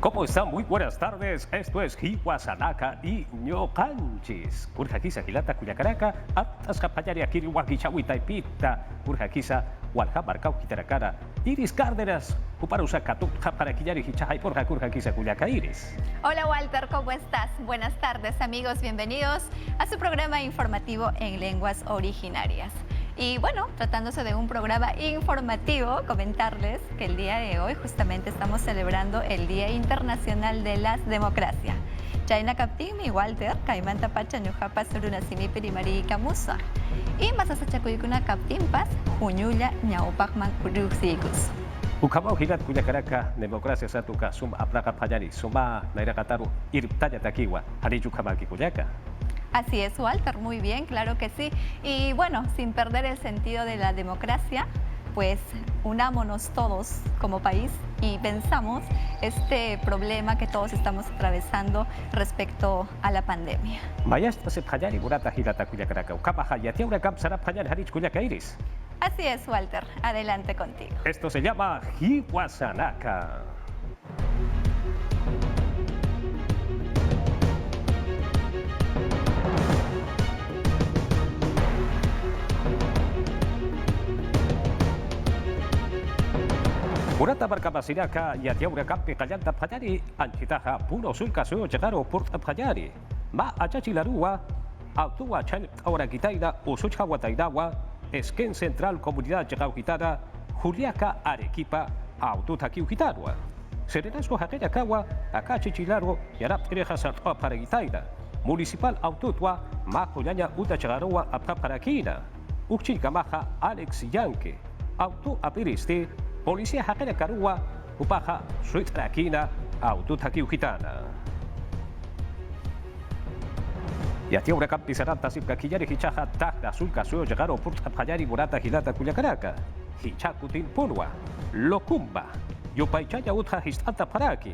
¿Cómo están? Muy buenas tardes. Esto es Hiwasanaka y Ñocanchis. Kurjakisa Hilata Cuyacaraca, Atas Capayari Akiri Wakichawita y Pita, Kurjakisa, Walhamarcau Kitarakara, Iris Cárdenas, Kuparusa Katu, Japaraquillari Hichahai por Kurjakisa Cuyaca Iris. Hola Walter, ¿cómo estás? Buenas tardes amigos, bienvenidos a su programa informativo en lenguas originarias. Y bueno, tratándose de un programa informativo, comentarles que el día de hoy justamente estamos celebrando el Día Internacional de la Democracia. Chayna Kaptimi, Walter, Caimanta Pacha, Ñujapas, Surunasimi, Pirimari, Camusa. Y Masasachacuycuna Kaptimpas, Juñulla, Ñaupacman, Ruxigus. Ukamau Hilat Cuyacaraca, Democracia Satuca, Suma Aplaca Payari, Suma Nairacataru, Irtaya Taquiwa, Harichukamaki Cuyaca. Así es, Walter, muy bien, claro que sí. Y bueno, sin perder el sentido de la democracia, pues unámonos todos como país y pensamos este problema que todos estamos atravesando respecto a la pandemia. Así es, Walter, adelante contigo. Esto se llama Hiwasanaka. Murata Barcapasiraka y Atiaura Campi Callanta Payari, Anchitaja, Puno Sulca Suyo Chegaro Port Payari, Ma Achachilarua, Autua Chan Auraquitaida, Usucha Guataidawa, Esquén Central Comunidad Chegauquitada, Juliaca Arequipa, Aututaquiu Quitarua, Serenasco Jaqueyacawa, Acachichilaro, Yarap Treja Sartoa Paraguitaida, Municipal Aututua, Ma Juliaña Uta Chegaroa Apaparaquina, Uchilcamaja Alex Yanque, Auto Apiriste, Policía Jaquera Carua, Upaja, Suitraquina, Aututaquiu Gitana. Y a Tiaura Campisaranta, Sipcaquillari, Hichaja, Tacta, Sulca, Suyo, Llegaro, Purta, Payari, Morata, Gilata, Cuyacaraca, Hichacutin, Punua, Locumba, Yupaichaya, Utja, Histata, Paraki,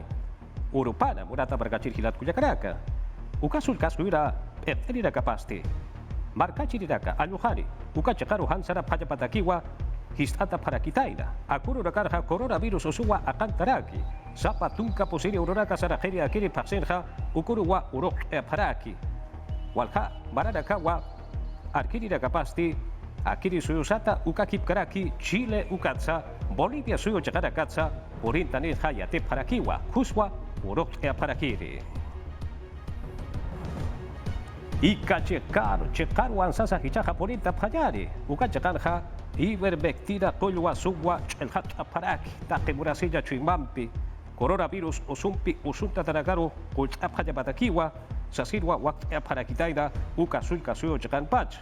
Urupana, Morata, Bargachir, Gilat, Cuyacaraca, Ucasulca, Suira, Ertelira Capaste, Marcachiriraca, Alujari, Ucachacaru, Hansara, Payapataquiwa, Histata Paraquitaina, Akuru Rakarja, Coronavirus Osua, Akantaraki, Zapa Tunca, Posiri, Ururaca, Sarajeria, Akiri, Pasenja, Ukuruwa, Urok, Paraki, Walha, Mararakawa, Arkiri Capasti, Akiri Suyusata, Ukakip Karaki, Chile, Ukatsa, Bolivia Suyo Chacaracatsa, Urintanil Hayate Parakiwa, Kuswa, Urok, Parakiri. Ika Chekaru, Ansasa, Hichaja, Porinta, Payari, Ukachakanja, Ivermectina, Colua, Sugua, Chelhata, Paraki, Take Murasilla, Chuimampi, Coronavirus, Osumpi, Usunta, Taragaro, Ultapaya, Batakiwa, Sasirwa, Wakta, Parakitaida, Uka, Sulka, Suyo, Chacanpach,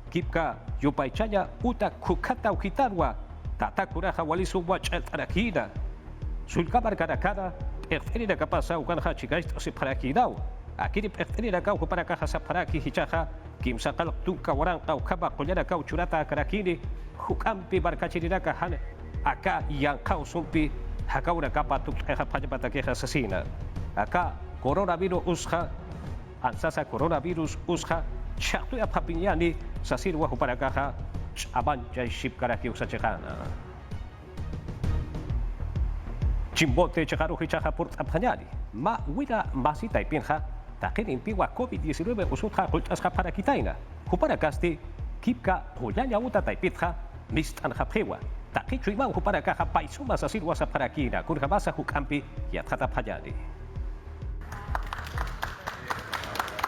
Kipka, Yupaichaya, Uta, Kukata, Ukitarwa, Tatakuraja, Walisumwa, Cheltarakina, Sulka, Barcaracada, Ertelina Capasa, Ukanja, Chigait, Separakidao, Akiri, Ertelina Kau, Parakaja, Saparaki, Hichaja, Kim Sakal, Tunka, Waranka, Ukaba, Collera, Kau, Churata, Karakini, Hukampi, Barcachiraka, Han, Aka, Yankau, Sumpi, Hakaura, Kapa, Tukha, Pajapatakeja, Asesina, Aka, Coronavirus, Usha, Ansasa, Coronavirus, Usha, Chatuya, Papiñani, Sasirwa, Huparakaja, Chabancha, Shipkaraki, Usachekana. Chimbote, Chakaru, Hichaja, Port Apanyani, Ma, Wida, Masita y Pinja, Taken Impiwa, COVID-19, Usutja, Hultasja, Parakitaina, Huparakasti, Kipka, Huyaña, Uta, Taipitja, Mistan Japjewa, Takichu Imam, Huparakaja, Paisuma, Sasirwa, Saparakina, Kurjabasa, Hukampi, y Atjata Payani.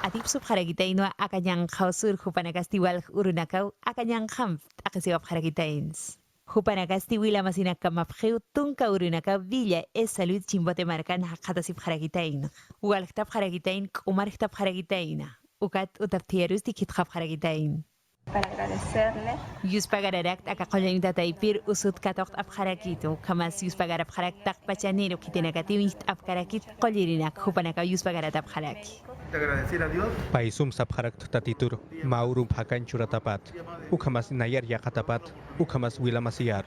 Atip subharagitaino akanyang hausur hupanakastiwal urunakaw akanyang hamp akasiwap haragitains. Hupanakastiwila masina kamapjeu tunka urunakaw villa es salud chimbote marcan hakatasip haragitain. Ugalktap haragitain kumarktap haragitain. Ukat utaptierus dikitjap haragitain. Para agradecerle. Yus pagararakt akakolanita taipir usut katokt apharakito, kamas yus pagarap harak tak pachanero kitenakatimit apkarakit kolirinak hupanaka yus pagarat apharaki. Agradecer a Dios. Paisum sapharak tatitur, maurum hakan churatapat, ukamas nayar yakatapat, ukamas wilamasiar.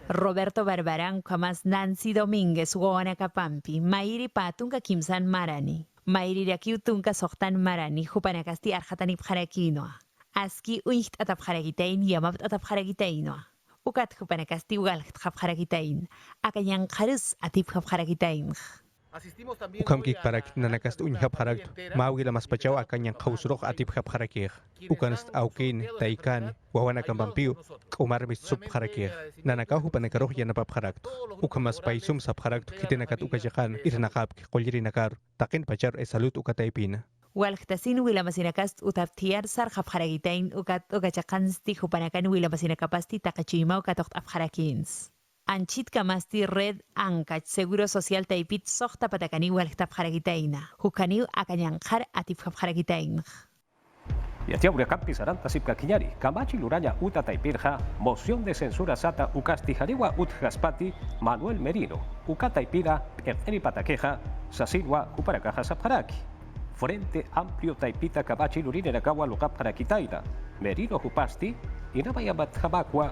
Roberto Barbarán, kamas Nancy Domínguez, Guanacapampi, Mairi Patunka Kimsan Marani, Mairi Rakiutunka Soktan Marani, Hupanakasti Arhatanip Harakinoa. Aski uicht atapjaragitain yamabt atapjaragitainoa. Ukat hupanakasti ugal atapjaragitain. Akanyang karus atip atapjaragitain. Ukam kik parak nanakast unyhap harakt mawila mas pachau akan yang kausroh atip hap harakih. Ukanast aukin taikan wawana kambampiu kumar mis sub harakih. Nanakahu panakaroh yan napap harakt. Ukamas paisum sap harakt kitinakat ukajakan irnakap koliri nakar takin pacar salut ukataipin. Walhtasin wila masinakast utaptiar sar hapjaragitain ukachakans hupanakan wila masinakapasti takachima ukatokt apjarakins. Anchit kamasti red ankach seguro social taipit sohta patakani walhtap jaragitaina. Hukaniu akanyanjar atip jaragitaina. Yatia Uriacampi Saranta Sipka Kiñari, Camachi Luraña Uta Taipirja, moción de censura Sata Ucastijariwa Utjaspati, Manuel Merino, Uca Taipira, Erteni Pataqueja, Sasilwa Uparacaja Sapjaraki. Frente Amplio Taipita Camachi Lurine Nakawa Lucap Parakitaina, Merino Hupasti, Inabayabat Jabacua,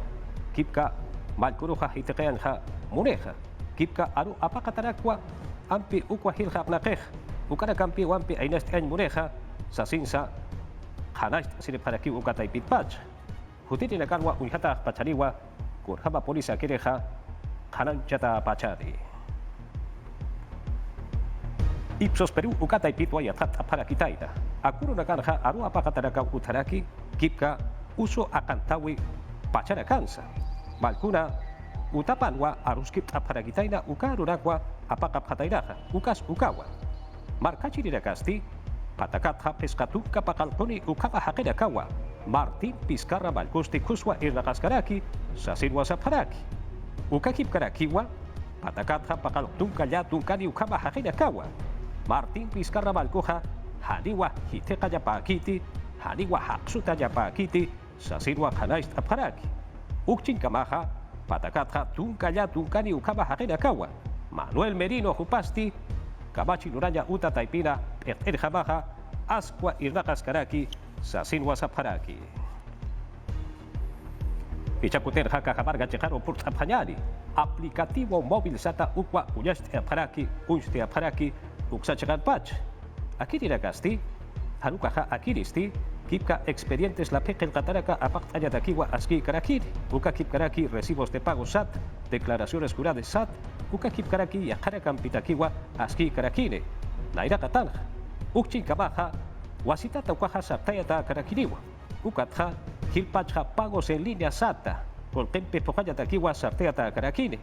Kipka. Malkuruja hitekeanja muneja, kipka aru apakatarakwa, ampi ukwa hilja apnakej, ukarakampi wampi ainest en muneja, sasinsa, hanast siripharaki ukataipit pach. Hutiti nakarwa unjata pachariwa, kurjaba polisa kireja, hananchata pachari. Ipsos Perú ukataipitwa yatat aparakitaida. Akuru nakarja aru apakataraka utaraki, kipka uso akantawi pacharakansa. Malkuna utapanwa aruskip aparagitaina ukarunakwa apakapatairaja ukas ukawa. Markachirirakasti patakatja pescatuka pakalkoni ukapa hakerakawa. Martín Pizcarra Malkusti kuswa irnakaskaraki sasilwa sapharaki. Ukakip karakiwa patakatja pakaltunka ya tunkani ukapa hakerakawa. Martín Pizcarra Malkuja haniwa hiteka yapakiti haniwa haksuta yapakiti sasilwa hanaist apharaki. Ukchin Kamaja, Patakatja, Tunkaya, Tunkani, Ukama, Kawa, Manuel Merino, Jupasti, Kamachi Luraña, Uta Taipina, Erter Jamaja, Asqua, Irnakaskaraki, Sasinwa Sapharaki. Pichakuter Haka Jamarga Chejaro Purtapanyari, aplicativo móvil Sata Ukwa, Uyast Aparaki, Unste Aparaki, Uxachagan Pach. Aquí Tirakasti, Hanukaja Akiristi, Kipka expedientes la pekel Cataraka apactaya takiwa aski karakir, uka kip karaki recibos de pago SAT, declaraciones juradas SAT, uka kip karaki yakarakan pitakiwa aski karakire, naira katanja, ukchin kamaja, wasitata ukaja sartayata karakiriwa, ukatja, hilpacha pagos en línea SATA, con kempe pojaya takiwa sartayata karakine,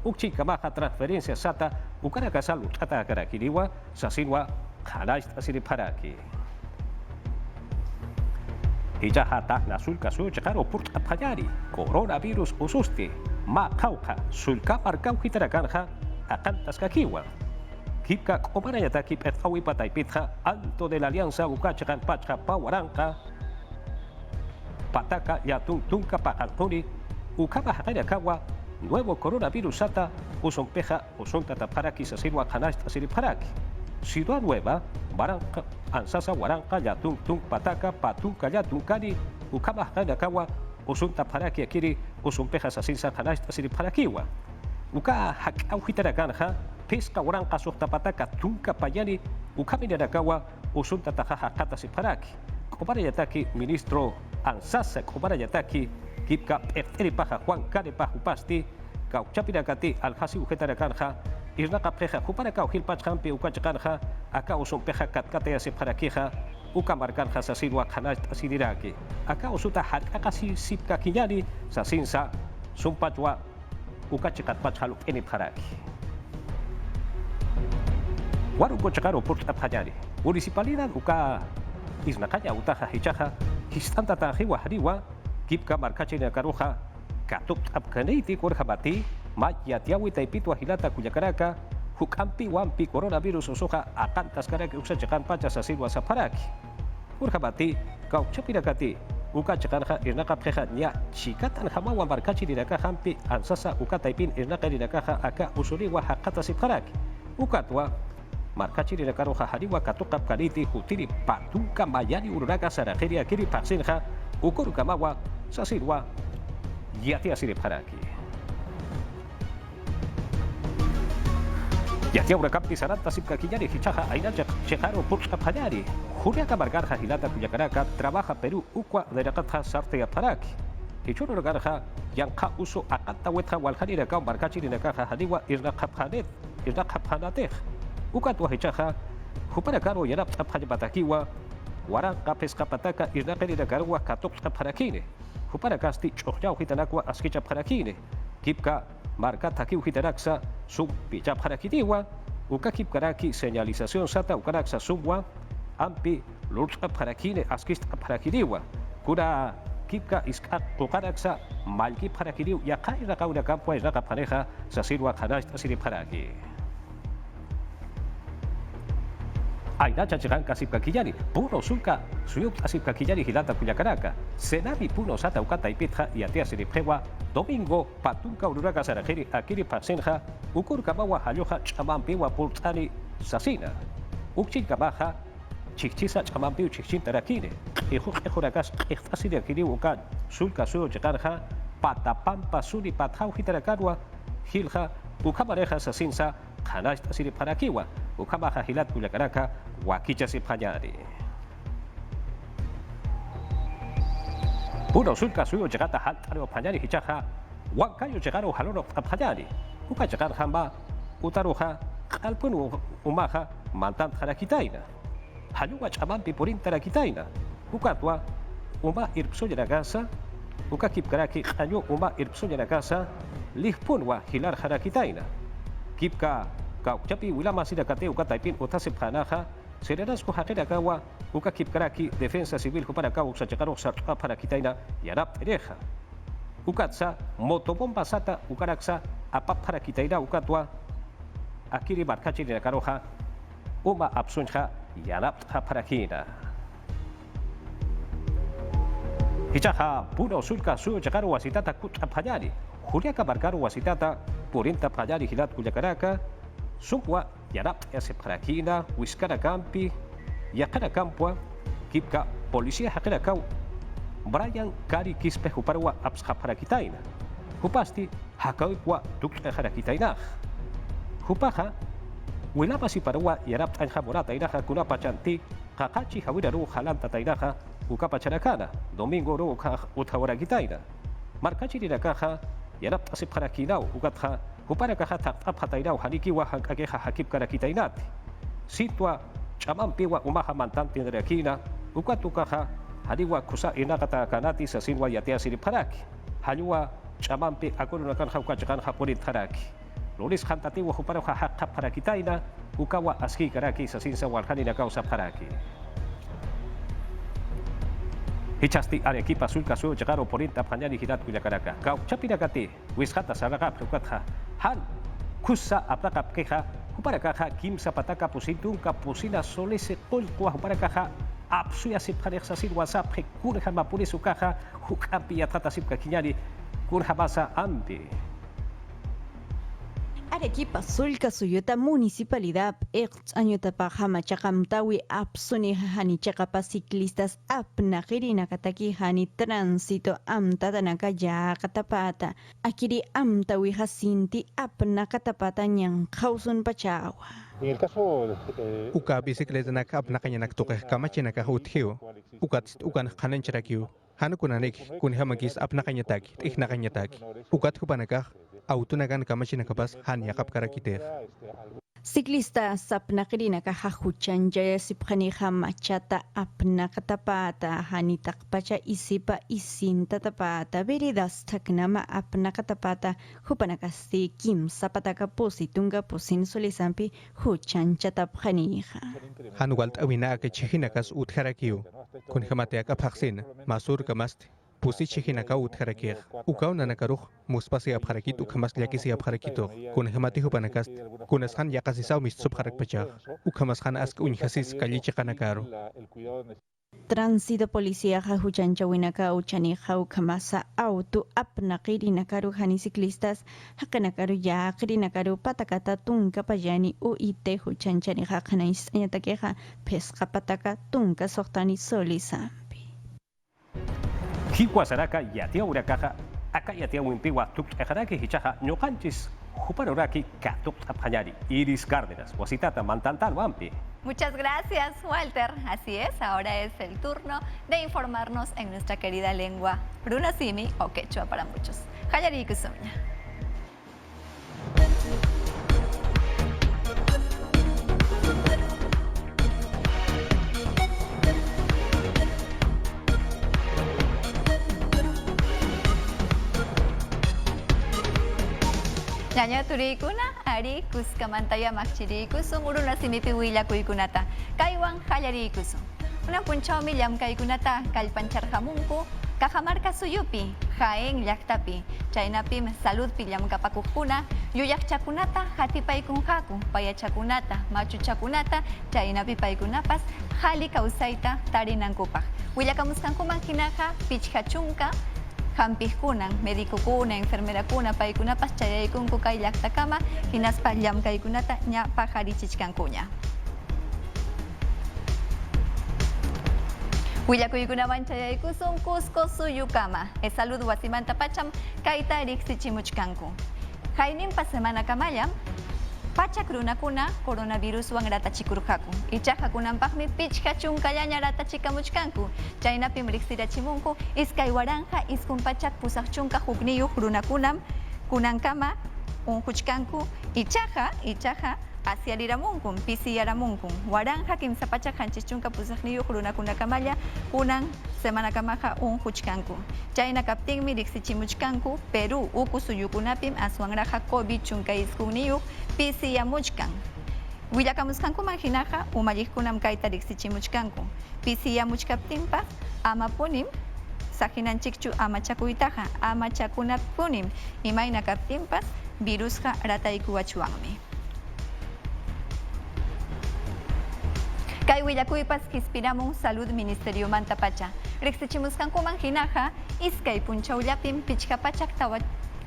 ukchin kamaja transferencia SATA, ukarakasal utata karakiriwa, sasinwa, hanaist asiriparaki. Hijahata nasulka sujaro purt apayari, coronavirus ususti, ma kauka, sulka markau hitarakanha, akantas kakiwa. Kipka komarayata kip ethawi pataipitja, alto de la alianza ukachakan pacha pawaranka, pataka yatun tunka pakalkoni, ukama hakarakawa, nuevo coronavirus sata, usonpeja, usonta taparaki sasilwa kanast asiriparaki. Ciudad Nueva, Baranca, Ansasa, Huaranca, Yatung, Tung, Pataka, Patunca, Yatuncani, Ukama, Hanakawa, Usunta Paraki, Akiri, Usumpejas, Asinsa, Hanasta, Siriparakiwa. Uka, Hakauhitaraganja, Pesca, Huaranca, Sota Pataka, Tunca, Payani, Ukaminarakawa, Usunta Tajaja, Kata, Siparaki. Kobarayataki, ministro Ansasa, Kobarayataki, Kipka, Eripaja, Juan Carepa, Upasti, Cauchapirakati, Alhasi, Ujetaraganja, Irnaka preja, Juparaka, Hilpachampi, Ukachakanja, acá usumpeja, Katkatea, Separaqueja, Ukamarkanja, Sasilwa, Hanat, Asidiraki, acá usuta, Hakakasi, Sipka, Kiñani, Sasinsa, Sumpachwa, Ukachakat Pachaluk, Enipharaki. Waruko Chakaro, Port Apayari, Municipalidad, Uka, Isnakaya, Utaja, Hichaja, Histanta Tajiwa, Hariwa, Kipka, Markachina, Karuja, Katuk, Apkaniti, Korjabati, Maya Tiawi Taipitwa Hilata Cuyacaraka, Hukampi Wampi Coronavirus Osoja Akantas Karaki Uxachakan Pachas Asilwa Saparaki. Urjabati, Kauchapirakati, Ukachakanja Irnaka Preja Nya Chikatan Hamawa Markachi Diraka Hampi Ansasa Ukataipin Irnaka Dirakaja Aka Usuriwa Hakata Siparaki. Ukatwa Markachi Dirakaroja Hariwa Katukap Kaliti Hutiri Patunka Mayani Uraka Sarajeria Kiri Paxinja Ukurukamawa Sasilwa Yatia Siriparaki. Yatia Urakampi Saranta Sipka Kiñari Hichaja Ainacha Chejaro Pursa Payari. Julia Camargarja Hilata Cuyacaraka trabaja Perú Ukwa de Rakatja Sarte Aparaki. Hichuro Garja Yanka Uso Akanta Wetja Walhanira Kau Markachi Nakaja Haniwa Irnakaphanet Irnakaphanatej. Ukatua hichaja, Hupara Karo Yarap Tapajabatakiwa, Waraka Pescapataca, Irnaqeri de Garua, Katok Taparakine, Hupara Casti, Choyao Hitanakwa, Askicha Parakine, Kipka, Marca Takiu Hitanaxa, Sub Picha Parakitiwa, Ukakip Karaki, señalización Sata, Ukanaxa Subwa, Ampi, Lurta Parakine, Askista Parakiriwa, Kura Kipka Iska Tukanaxa, Malki Parakiriu, Yakai Rakauna Campo, Raka Pareja, Sasirwa Hanash Asiri Paraki. Ainacha Chigan Kasipka Kiyari, Puno Sulka, Suyuk Asipka Kiyari, Hilata Cuyacaraka, Senabi Puno Sata Ukata y Pitja y Atea Siripewa, Domingo, Patunka Ururaga Sarajeri, Akiri Pasenja, Ukurkabawa Hayoja, Chamampiwa Pultani, Sasina, Ukchikabaja, Chichisa Chamampiu Chichin Tarakine, Ejuragas, Ejtasiri Akiri Ukan, Sulka Suyo Chigarja, Patapampa Suli Patau Hitarakarwa, Hilja, Ukamareja Sasinsa, Hanash Asiri Parakiwa, Ukamaha Hilat Cuyacaraka, Wakicha Sipanyari. Puno Sulka Suyo Chegata Haltario Panyari Hichaja, Wakayo Chegaro Haloro Panyari, Uka Chegar Hamba, Utaruja, Alpunu Umaha, Mantan Harakitaina, Hayuwa Chamampi Purin Tarakitaina, Ukatua, Uma Irpsuya Gasa, Uka Kipkaraki, Hayu Uma Irpsuya Gasa, Lihpunwa Hilar Harakitaina, Kipka, Kauchapi, Wilama Sidakate, Ukataipin, Utasip Hanaja, Serenas Kuhakerakawa, Uka Kipkaraki, Defensa Civil Kuparakau, Sachakaro Sarpa Parakitaina, Yarap Ereja. Ukatsa, Motobomba Sata, Ukaraksa, Apap Parakitaina, Ukatua, Akiri Barkachi de Karoja, Uma Absunja, Yarap Parakina. Hichaja, Puno Sulka, Suyo Chakaro, Wasitata, Kutapayari, Juliaca Barcaro, Wasitata, Purinta Payari, Hilat Cuyacaraka, Sukwa, Yarap Parakina, Wiskara Campi, Yakara Campua, Kipka, Policía Hakerakau, Brian Kari Kispe Huparwa Absha Parakitaina, Hupasti, Hakaukwa, Dukta Harakitaina, Hupaja, Wilapa Siparwa, Yarap Anjaborata Iraja, Kunapa Chanti, Kakachi Hawiraru, Halanta Tairaja, Ukapa Charakana, Domingo Ru, Utawaragitaina, Marcachi de la Caja, Yarap Asiparakinau, Ugatha, Huparakaha Tapatairau, Hanikiwa, Hakakeha Hakip Karakitainati, Situa, Chamampiwa, Umaha Mantanti de Rakina, Ukatukaha, Hadiwa Kusa Inakata Kanati, Sasinwa Yatea Siriparaki, Hayua, Chamampi, Akurunakan Haukachakan Hapurit Haraki, Lulis Hantatiwa Huparaha Haka Parakitaina, Ukawa Aski Karaki, Sasinsa Walhani Nakausa Paraki. Hichasti Arequipa Sulka Suyo Chegaro Porinta Panyari Hirat Cuyacaraka, Kauchapinakati, Wishata Saraga Pukatha, Han, Kusa Apaka Keja, Huparakaja, Kim Zapataka Pusintun, Capusina Solese Polqua, Huparakaja, Apsuya Siparexa Sin WhatsApp, Kurja Mapuri Sukaja, Hukapi Atata Sipka Kinyari, Kurjabasa Ampi. Arequipa Sulka Suyota Municipalidad Añotapa Hamachakamtawi Apsuni Hani Chakapa Ciclistas Apnagiri Nakataki Hani Tránsito Amtadanaka Ya Katapata Akiri Amtawi Jacinti Apnakatapata Nyan Hausun Pachawa. En el caso Uka bicicleta na kap na kanya naktoke kamache na kahuthiu. Ukat ukan kanan charakiu. Hanu kunanik kun hamagis ap na kanya tak ik na kanya tak. Ukat kupanaka auto na kan kamache na kapas han yakap karakiter. Ciclista sapnakirina kahahuchan jaya sipkhani hamachata apna katapata hani takpacha isipa isin tatapata veridas taknama apna katapata hupanakasti kim sapataka positunga posin solisampi huchan chatapkhaniha. Hanuwalt awina ka chihinakas utharakiu. Kun hamate ka phaksin masur kamast pusi chihinaka utharakier. Ukaw na nakaruh muspasi apharakit ukhamas yakisi apharakito. Kun hamati hupanakast kunas han yakasisaw mistsub harakpacha. Ukhamas han ask unhasis kalichikanakaro. Tránsito policía jahuchancha winaka uchani jaukamasa auto apnaqiri nakaru hani ciclistas hakanakaru ya akri nakaru patakata tunka payani uite huchanchani hakanais anyatakeja pesca pataka tunka sohtani solisampi. Hikwasaraka yatia urakaja aka yatia wimpiwa tukhajaraki hichaja ñoqanchis huparoraki katuk aphañari Iris Cárdenas wasitata mantantal wampi. Muchas gracias, Walter. Así es, ahora es el turno de informarnos en nuestra querida lengua Runasimi o quechua para muchos. Hayari Kusuña. Turikuna, ari kuskamantaya makchirikusun uruna simipi willakuykunata. Kaywan qallarikusun. Una punchawmi llamkaykunata kallpancharhamunku, Cajamarca suyupi, Jaén llaqtapi, chaynapim saludpi llamkapakuqkuna, yuyaqchakunata hatipaykunqaku, payachakunata, machuchakunata, chaynapi paykunapas hali kawsayta tarinankupaq. Willakamusqankuman hinaqa pichqa chunka, hampijkunan, medikukuna, enfermerakuna, paykunapas chayaykunku kay llaqtakama, hinaspa llamkaykunata ña pajarichichkankuña. Willakuykunawan chayaykusun Cusco suyukama. Salud wasimanta pacham kayta riqsichimuchkanku. Hayninpa semana kamallam pachak runakuna coronaviruswan ratachikurqaku. Ichajakunanpaqmi pichqa chunkallaña ratachikamuchkanku. Chaynapim riqsirachimunku iskay waranja iskun pachak pusaq chunka hukniyuq runakunam kunankama unquchkanku ichaja asiariramunkun, pisiyaramunkun. Waranja kimsa pachak hanchis chunka pusaqniyuq runakunakamalla kunan semanakamaqa unquchkanku. Chayna kaptinmi riqsichimuchkanku Perú uku suyukunapim aswanraqa COVID chunka isqunniyuq pisiyamuchkan. Willakamusqankuman hinaqa umalliqkunam kayta riqsichimuchkanku. Pisiyamuchkaptinpas amapunim sahinanchikchu amachakuytaqa, amachakunapunim imayna kaptinpas virusqa rataykuwachuwanmi. Kay willakuypas hispiramun Salud Ministerio manta pacha. Riqsichimusqankuman hinaqa iskay punchawllapim pichqa pachak tawa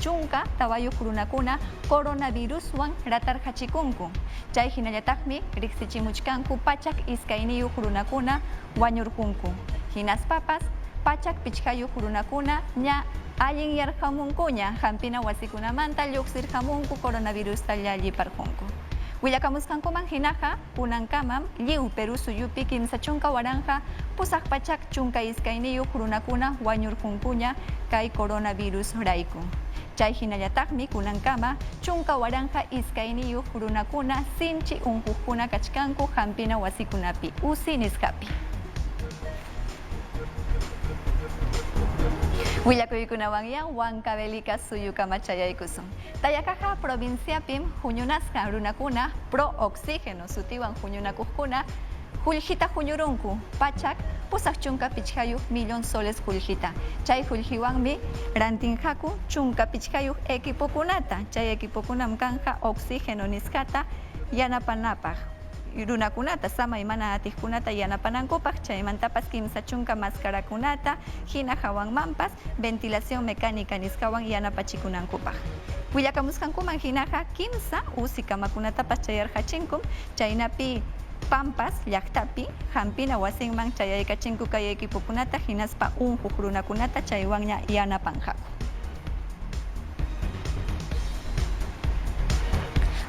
chunka tawayuq runakuna coronaviruswan ratarqachikunku. Chay hinallataqmi riqsichimuchkanku pachak iskayniyuq runakuna wañurqunku. Hinaspapas pachak pichqayuq runakuna ña allin yarqamunkuña hampina wasikunamanta lluqsirqamunku coronavirusta llalliparqunku. Willakamusqankuman hinaqa kunankamam lliw Perú suyupi kimsa chunka waranja pusaq pachak chunka iskayniyuq runakuna wañurqunkuña kay coronavirus rayku. Chay hinallataqmi kunankama chunka waranja iskayniyuq runakuna sinchi unquqkuna kachkanku hampina wasikunapi usi nisqapi. Willakuykunawanña Huancavelica suyukama chayaykusun. Tayakaqa provinciapim huñunasqa runakuna pro oxígeno sutiwan huñunakuqkuna hullhita huñurunku pachak pusaq chunka pichqayuq millón soles hullhita. Chay hullhiwanmi rantinqaku chunka pichqayuq equipokunata. Chay equipokunam kanqa oxígeno nisqata yanapanapaq. Runakunata sama imana atijkunata yanapanankupaq chaymantapas kimsa chunka mascarakunata hina hawanmanpas ventilación mecánica nisqawan yanapachikunankupaq. Willakamusqankuman hinaqa kimsa usi kamakunatapas chayarqachinku chaynapi Pampas llaqtapi hampina wasinman chayaykachinku kay equipokunata hinaspa unquq runakunata chaywanña yanapanqaku.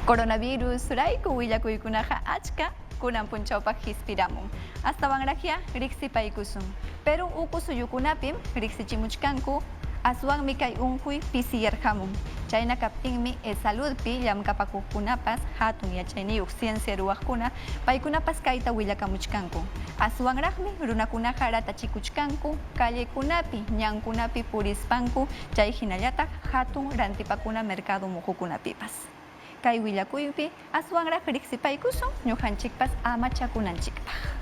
Coronavirus rayku willakuykunaqa achka kunan punchawpaq hispiramun. Astawanraqlla riqsipaykusun. Pero uku suyukunapim riqsichimuchkanku aswanmi kay unquy pisiyarqamun. Chayna kaptinmi saludpi llamkapakuqkunapas hatun yachayniyuq ciencia ruwaqkuna paykunapas kayta willakamuchkanku. Aswanraqmi runakunaqa ratachikuchkanku callekunapi ñankunapi purispanku chay hinallataq hatun rantipakuna mercado muhukunapipas. Kay willakuypi aswanraq riqsipaykusun ñuqanchikpas amachakunanchikpaq.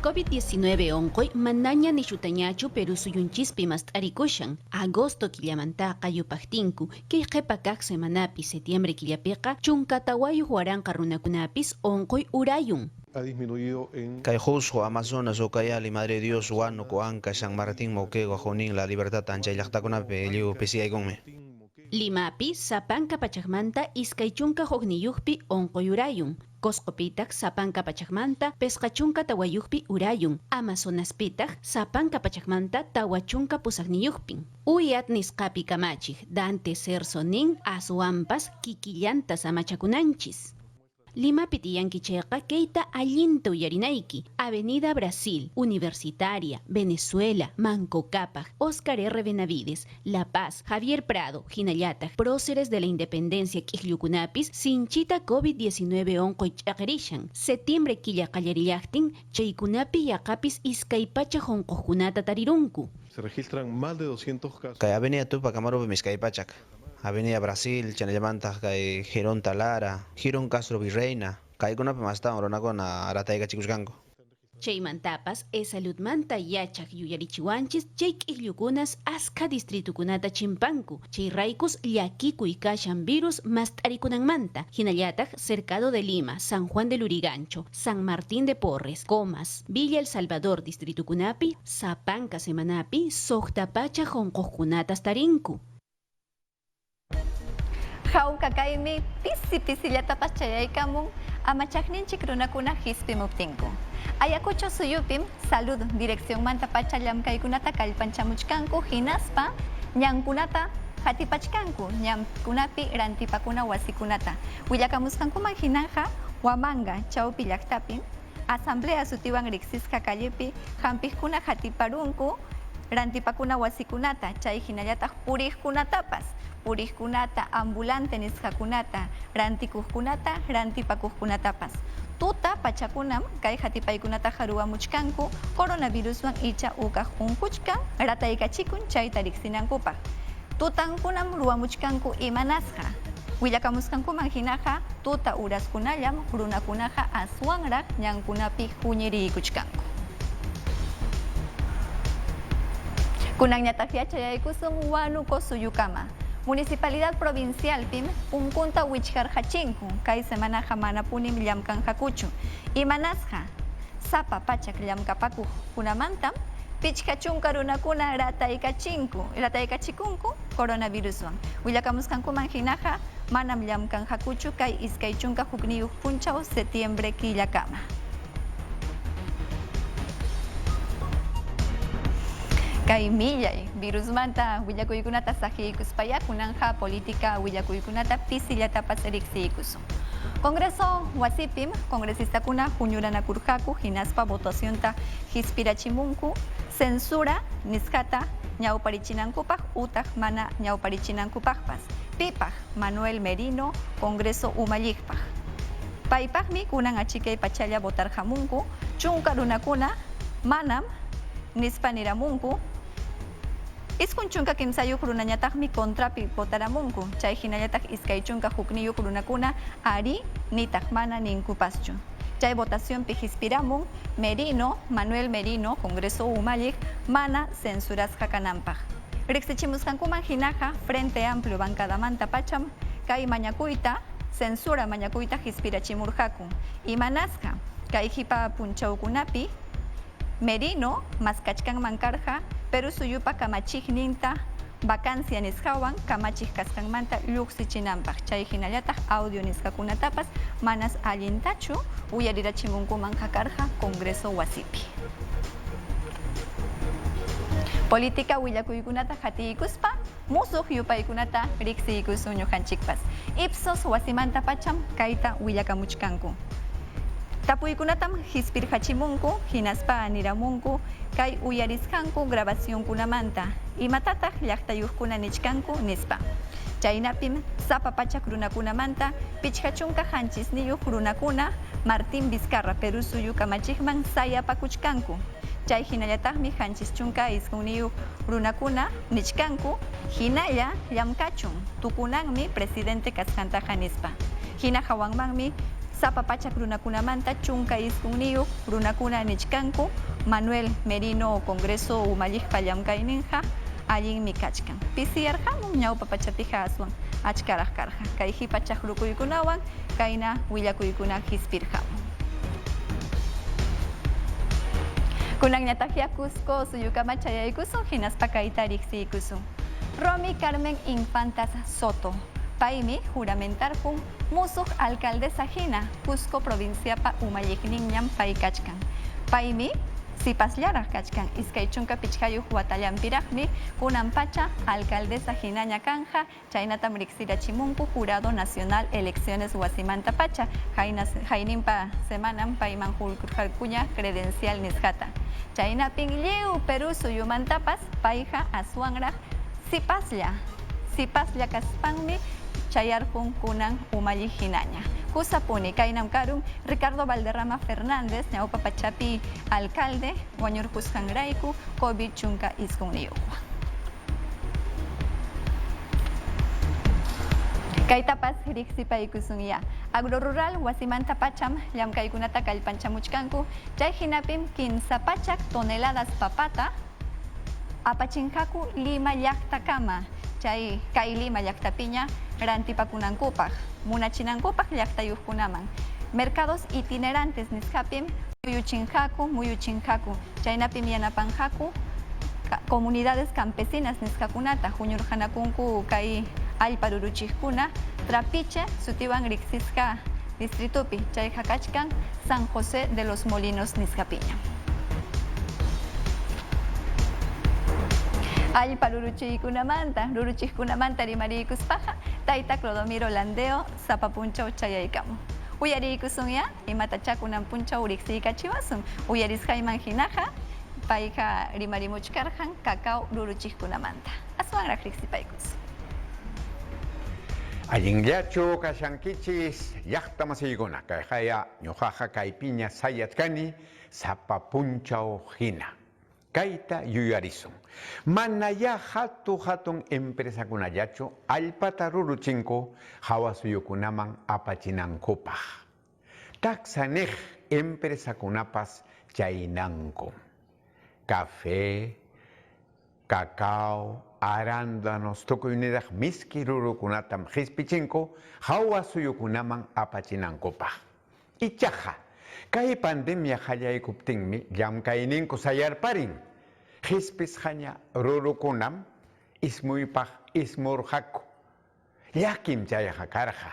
COVID-19 onqoy manaña nishutañachu Perú suyunchispi mast'arikushan. Agosto killamantaqa yupaqtinku kay qhipa kaq semanapi septiembre killapiqa chunkatawayuq waranqa runakunapis onqoy urayun. Ha disminuido en Cayjusco, Amazonas, Ucayali, Madre Dios, Huánuco, Anca, San Martín, Moquegua, Junín, La Libertad, Tancha, Llaqtakunapi, Liu, Pisiaykunmi. Limapi sapanka pachaqmanta iskay chunka huqniyuqpi onqoy urayun. Coscopitak sapanka pachaqmanta pesqachunka tawayuqpi urayun. Amazonaspitaq sapanka pachaqmanta tawachunka pusaqniyuqpin. Uyat nisqapi kamachij Dante Cersonin aswampas kikillantas amachakunanchis. Limapi tiyankichayqa kayta allinta uyarinayki. Avenida Brasil, Universitaria, Venezuela, Manco Cápac, Oscar R. Benavides, La Paz, Javier Prado, hinallataq próceres de la independencia k'iklluykunapis sinchita COVID-19 onqoy ch'aqrishan. Septiembre killa qallarillaqtin chaykunapi yaqapis iskay pacha honqoqkunata tarirunku. se registran más de 200 casos. Kay Avenida Tupac Amarupi, Miskaypachak. Avenida Brasil, chanayamanta kay Girón Talara, Girón Castro Virreina, kaykunapi masta uranakuna aratayqa chikuskanku. Chaymantapas saludmanta yachaq yuyarichiwanchis chay k'illukunas aska distritukunata chimpanku. Chay raykus llakikuy kashan virus mast'arikunanmanta. Hinallataq Cercado de Lima, San Juan del Urigancho, San Martín de Porres, Comas, Villa El Salvador distritukunapi, Sapanka semanapi, soqtapacha jonqoqkunatas tarinku. Jauka kaymi pisi-pisillatapas chayaykamun amachaqninchik runakuna hisp'imuptinku. Ayacucho suyupim salud dirección manta pacha llamkaykunata kallpanchamuchkanku hinaspa ñankunata hatipachkanku ñankunapi rantipakuna wasikunata. Willakamuskankuman hinanja Huamanga chawpi llaqtapi asamblea sutiwan riqsisqa kallipi hampiqkuna hatiparunku rantipakuna wasikunata chay hinallataq puriqkunatapas puriqkunata ambulante nisqakunata rantikuqkunata rantipakuqkunatapas tuta pachakunam kay hatipaykunata haruwamuchkanku coronaviruswan icha ukaq unquchkan rataykachikun chayta riqsinankupaq tutankunam ruwamuchkanku imanasqa willakamuskankuman hinaqa tuta uraskunallam runakunaqa aswanraq ñankunapi huñiriykuchkanku. Kunanñataq yachayaykusun Huánuco Suyukama. Municipalidad Provincial PIM punkunta wichqarqachinku kay semanaqa mana punim llamkanqakuchu imanasqa sapa pachak llamkapakuq kunamantam pichqa chunka runakuna rataykachikunku coronaviruswan willakamuskankuman hinaqa manam llamkanqakuchu kay iskay chunka hukniyuq punchaw septiembre killakama. Kay millay virusmanta willakuykunata saqiikuspaya kunanja política willakuykunata pisillatapas riqsiykusun. Congreso wasipim congresistakuna huñuranakurqaku hinaspa votacionta hispirachimunku censura nisqata ñawparichinankupak utaq mana ñawparichinankupapas pipaq Manuel Merino Congreso Umalliqpaq. Paypaqmi kunan achikay pachalla votarqamunku chunka runakuna manam nispa niramunku Iskun chunka kimsayuq runañataqmi kontrapi votaramunku chay hinallataq iskay chunka hukniyuq runakuna ari nitaq mana ninkupaschu. Chay votacionpi hispiramun Merino, Manuel Merino, Congreso Umalliq mana censurasqa kananpaq. Riqsichimusqankuman hinaqa Frente Amplio bancadamanta pacham kay mañakuyta censura mañakuyta hispirachimurqaku. Imanasqa kay hipa punchawkunapi Merino maskachkanman karqa Perú suyupa kamachiqninta vacancia nisqawan kamachiq kasqanmanta lluqsichinanpaq chay hinallataq audio nisqakunatapas manas allintachu uyarirachimunkuman karqa Congreso wasipi. Política willakuykunata hatiykuspa musuq yupaykunata riqsiykusun ñuqanchikpas. Ipsos wasimanta pacham kayta willakamuchkanku. Tapuykunatam hispirqachimunku hinaspa niramunku kay uyarisqanku grabacionkunamanta imatataq llaqtayuqkuna nichkanku nispa. Chaynapim sapa pachak runakunamanta pichqa chunka hanchisniyuq runakuna Martín Vizcarra Perú suyu kamachiqman sayapakuchkanku. Chay hinallataqmi hanchis chunka isqunniyuq runakuna nichkanku hinalla llamkachun tukunanmi presidente kasqantaqa nispa. Hina hawanmanmi sapa pachak runakunamanta chunka isqunniyuq runakuna nichkanku Manuel Merino Congreso Umalliqpa llamkayninqa allinmi kachkan. Pisiyarqamun ñawpa pachapiqa aswan achkaraq karqa. Kay hipachaq rukuykunawan kayna willakuykuna hispirqamun. Kunanñataq Cusco Suyukama chayaykusun hinaspa kayta riqsiykusun. Romy Carmen Infantas Soto. Paymi juramentarqun musuq alcaldesa hina Cusco provinciapa umalliqninñam pay kachkan. Paymi sipaslaraq kachkan iskay chunka pichqayuq watallampiraqmi kunan pacha alcaldesa hinaña kanja chaynatam riqsirachimunku Jurado Nacional Elecciones wasimanta pacha hayninpa semanan payman hurqurqakuña credencial nisqata. Chaynapin lliw Perú suyumantapas payqa aswanraq sipaslla kaspanmi chayarqun kunan umalliq hinaña. Kusapuni kaynam karun Ricardo Valderrama Fernández ñawpa pachapi alcalde wañurqusqanrayku COVID chunka isqunniyuqwan. Kaitapas riqsipaykusunña. Agrorural wasimanta pacham llamkaykunata kallpanchamuchkanku. Chay hinapim 15 pachak toneladas papata apachinkaku Lima llaqtakama. Chay kay Lima llaqtapiña rantipakunankupaj, munachinankupaj llaqtayuqkunaman. Mercados itinerantes niskapim muyuchinkaku. Chaynapim yanapanjaku comunidades campesinas niskakunata huñurjanakunku kay allpa ruruchijkuna trapiche sutiwan riqsisqa distritupi chay hakachkan San José de los Molinos niskapiña. Allpa ruruchijkunamanta rimariykuspaqa tayta Clodomiro Landeo sapapunchaw chayaykamu. Uyariykusunya imatachakunan punchaw riqsiykachiwasun. Uyarisqayman hinaqa payqa rimarimuchkarqan cacao ruruchijkunamanta. Aswanraq riqsipaykus. Allinllachu kashankichis llaqtamasiykuna kayqaya ñuqaqa kaypiña sayachkani sapapunchaw hina. Kayta yuyarisun. Mana ya hatun empresakunallachu allpata ruruchinku hawasuyukunaman apachinankupaj. Taksanej empresakunapas chaynanku. Café, cacao, arándanos, tukuynidak miski rurukunatam hispichinko, hawasuyukunaman apachinankupaj. Ichaja, kay pandemia hallaykuptinmi llamkayninku sayarparin. Hispis haña rurukunam ismuypaj ismurhaku. Yakim chayaja karja.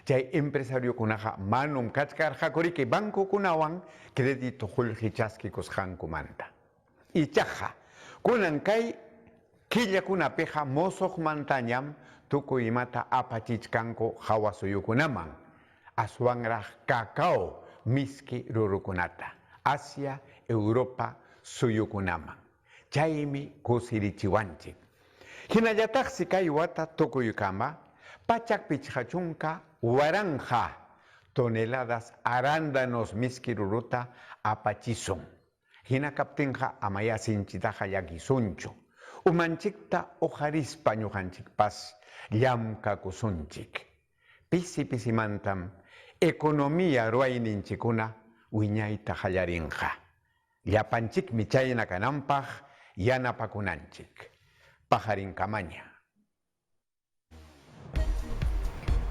Chay empresariokunaja manum kachkarja koriki bankukunawan crédito hulhichaskikus hankumanta. Ichaja, kunan kay killakunapiqa mosoqmantañam tukuymata apachichkanku hawasuyukunaman. Aswanraq cacao miski rurukunata. Asia, Europa suyukunaman. Chaymi kusirichiwanchik. Hinallataqsi kay wata tukuykama pachak pichhachunka waranja toneladas arándanos miski ruruta apachisun. Hina kaptinja amaya sinchitaja yakisunchu. Umanchikta ojarispa ñujanchikpas llamkakusunchik. Pisi mantam ekonomía ruayninchikuna wiñayta hallarinja. Llapanchik michayna kanampaj yanapakunanchik. Pajarinkamanya.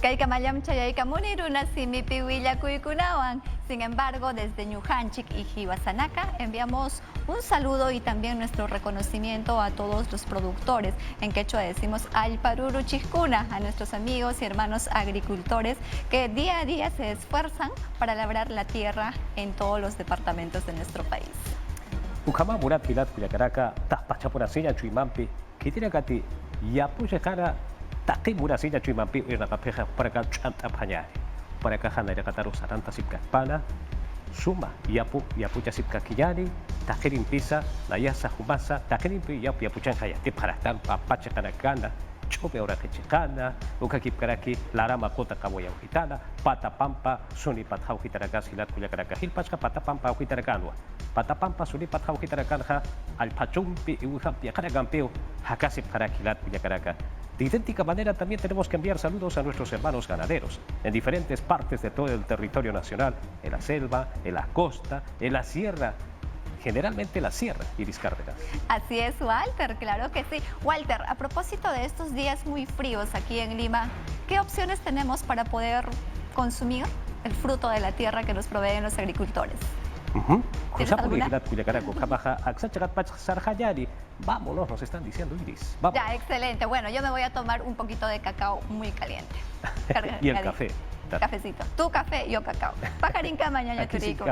Kaykamallam chayaykamuni runa simipi willakuykunawan. Sin embargo, desde Ñujanchik y Jiwasanaka enviamos un saludo y también nuestro reconocimiento a todos los productores. En quechua decimos Alparuru Chijkuna, a nuestros amigos y hermanos agricultores que día a día se esfuerzan para labrar la tierra en todos los departamentos de nuestro país. Ukama murat kilat kuyakaraka tapachapurasilla chuimampi kitirakati yapuyakara taqi murasilla chuimampi irnaqapiqa para ka chanta phañari para ka hanayakataru saranta sipkakpana suma yapucha sipkakillani taqirin pisa nayasa humasa taqirinpi yapuchan hayati paratan papachakanakana chope ora kechikana ukakipkaraki larama kota kamoyauhitana patapampa sunipat hauhitarakas hilat kuyakaraka hilpachka patapampa hauhitarakanwa patapampa sunipat hauhitarakanha alpachumpi iuhampia karagampeo hakasip karakilat kuyakaraka. De idéntica manera también tenemos que enviar saludos a nuestros hermanos ganaderos en diferentes partes de todo el territorio nacional, en la selva, en la costa, en la sierra, generalmente la sierra, Iris Cárdenas. Así es, Walter, claro que sí. Walter, a propósito de estos días muy fríos aquí en Lima, ¿qué opciones tenemos para poder consumir el fruto de la tierra que nos proveen los agricultores? Vámonos, nos están diciendo Iris. Vamos. Ya, excelente. Bueno, yo me voy a tomar un poquito de cacao muy caliente. Y el café. Cafecito. Tu café, yo cacao. Pajarin kama, ñaña Turico.